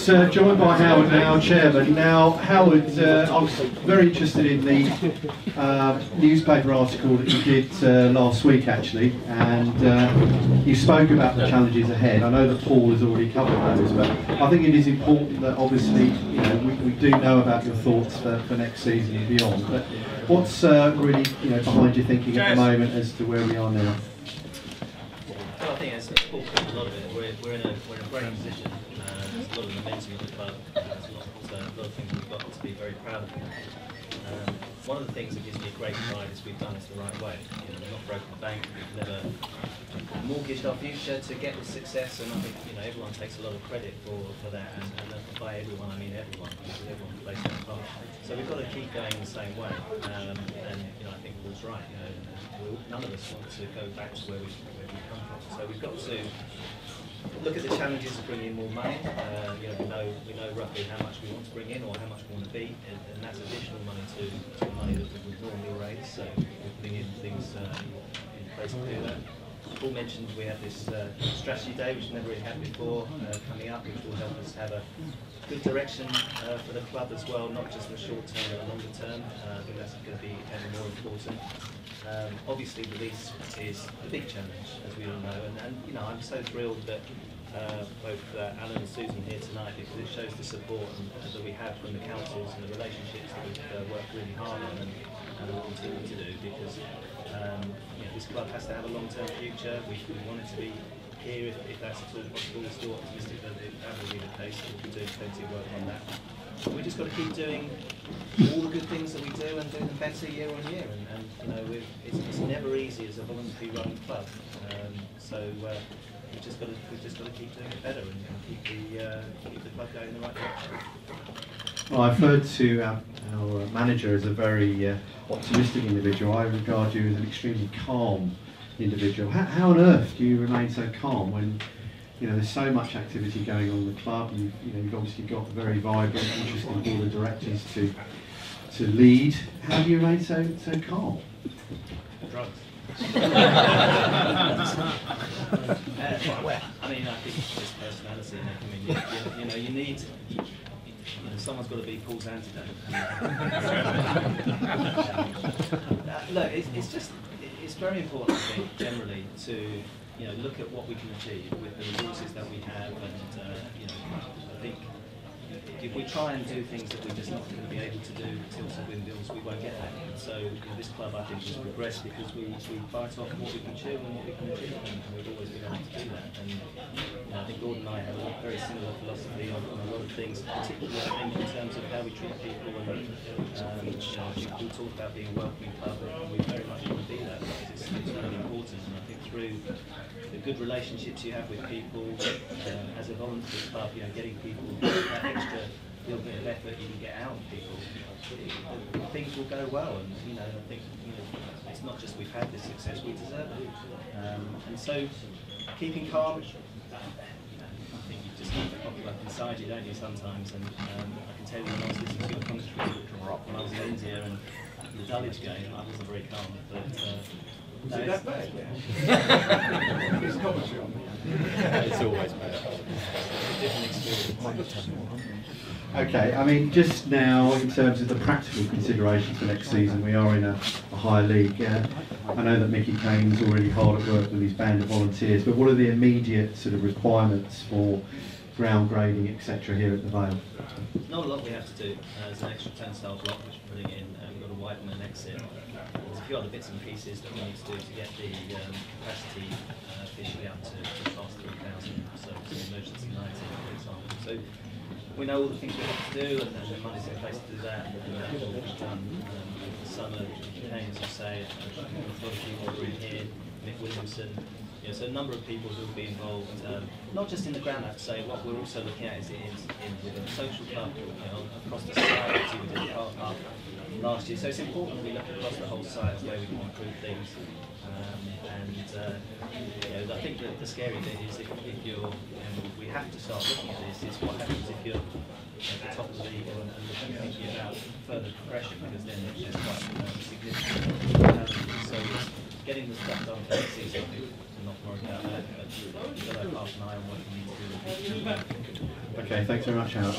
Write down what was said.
joined by Howard now, Chairman. Now, Howard, I was very interested in the newspaper article that you did last week, actually, and you spoke about the challenges ahead. I know that Paul has already covered those, but I think it is important that obviously, you know, we do know about your thoughts for next season and beyond. But what's really, you know, behind your thinking at the moment as to where we are now? Well, I think as Paul covered a lot of it, we're in a great position. There's a lot of momentum in the club. There's a lot of things we've got to be very proud of. One of the things that gives me a great pride is we've done this the right way. You know, we've not broken the bank. We've never mortgaged our future to get this success, and I think, you know, everyone takes a lot of credit for that. And by everyone, I mean everyone, because everyone plays their part. So we've got to keep going the same way. And you know, I think Paul's right. You know, none of us want to go back to where we've come from. So we've got to look at the challenges of bringing in more money. You know, we know roughly how much we want to bring in or how much we want to be, and that's additional money to the money that we would normally raise. So we're putting in things in place to do that. Paul mentioned we have this strategy day, which we've never really had before, coming up, which will help us have a good direction for the club as well, not just in the short term but the longer term. I think that's going to be ever more important. Obviously, the lease is a big challenge, as we all know, and you know, I'm so thrilled that both Alan and Susan here tonight, because it shows the support that we have from the councils and the relationships that we've worked really hard on and will continue to do, because you know, this club has to have a long-term future. We want it to be here if that's at all possible. We're still optimistic that that will be the case. We'll be doing plenty of work on that. We just got to keep doing all the good things that we do and do them better year on year. And you know, it's never easy as a voluntary run club. So we've just got to keep doing it better and keep the club going in the right direction. Well, I've heard to our manager as a very optimistic individual. I regard you as an extremely calm individual. How on earth do you remain so calm when, you know, there's so much activity going on in the club? You've obviously got a very vibrant, interesting board of directors to lead. How do you remain so calm? Drugs. I mean, I think it's just personality. I mean, you know, you need. Someone's got to be Paul's antidote. Look, it's very important, I think, generally to, you know, look at what we can achieve with the resources that we have, and you know, I think if we try and do things that we're just not going to be able to do till to win deals, we won't get there. And so, you know, this club, I think, has progressed because we bite off what we can chew and what we can achieve, and we've always been able to do that. And you know, I think Gordon and I have a very similar philosophy on a lot of things, particularly I think in terms of how we treat people. And you know, I think we talk about being a welcoming club, and we very much want to be that because it's really important. And I think through the good relationships you have with people as a voluntary club, you know, getting people that extra little bit of effort you can get out of people, things will go well. And you know, I think, you know, it's not just we've had this success, we deserve it. And so, keeping calm. I think you just have to pop it up inside you, don't you, sometimes? And I can tell you when I was listening to your commentary when I was in India and the Dulwich game, I wasn't very calm. But no, is that bad? It's commentary on me. It's always bad. Different experience. Okay, I mean, just now in terms of the practical considerations for next season, we are in a higher league. I know that Mickey Kane's already hard at work with his band of volunteers, but what are the immediate sort of requirements for ground grading, etc. here at the Vale? Not a lot we have to do. There's an extra turnstile block which we're putting in, and we've got to widen an exit. There's a few other bits and pieces that we need to do to get the capacity officially up to past 3,000, so it's emergency lighting, for example. So we know all the things we have to do, and the money's in place to do that, and that's all we've done over the summer. Kane, as you say, a lot of people were in here, Mick Williamson. You know, so a number of people who will be involved, not just in the ground, I have to say. What we're also looking at is within the social club, you know, across the society. We did the car park last year, so it's important that we look across the whole site where we can improve things. You know, I think that the scary bit is if you're, we have to start looking at this, is what happens if you're at the top of the league and thinking about further progression, because then it's quite significant. So getting the stuff done for next season, I'm not worried about that, but you've got to have half an eye on what you need to do. Okay, thanks very much, Howard.